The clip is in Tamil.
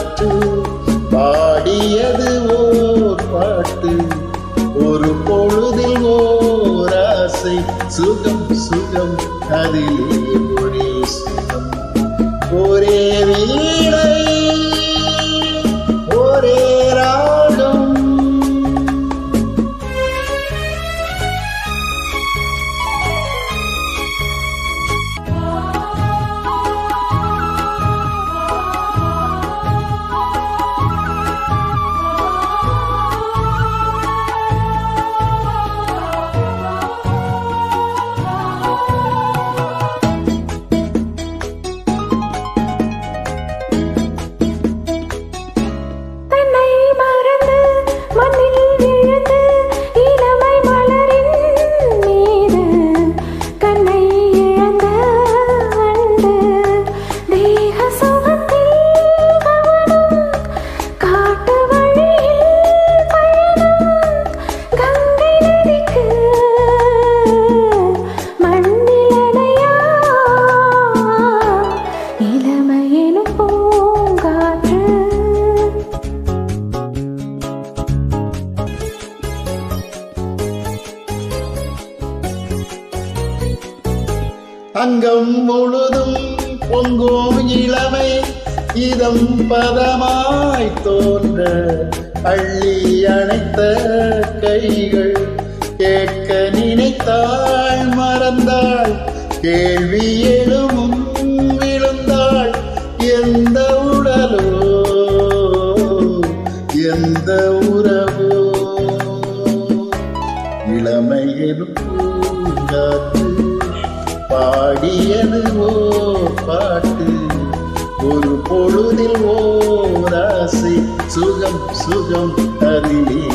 காற்று பாடியது ஓர் பாட்டு. ஒரு பொழுதில் ஓர் ஆசை, சுகம் சுகம் அதிலே ஒரே சுகம். ஒரே வீணை ஒரே ராகம். அங்கம் முழுதும் பொங்கும் இளமை இதம் பதமாய் தோன்ற அள்ளி அணைத்த கைகள் கேட்க நினைத்தாள் மறந்தாள் கேள்வி எழுமும் விழுந்தாள். எந்த உடலோ எந்த உறவோ இளமையில் பூங்காற்று பாடியது ஓர் பாட்டு. ஒரு பொழுதில் ஓர் ஆசை, சுகம் சுகம் அதிலே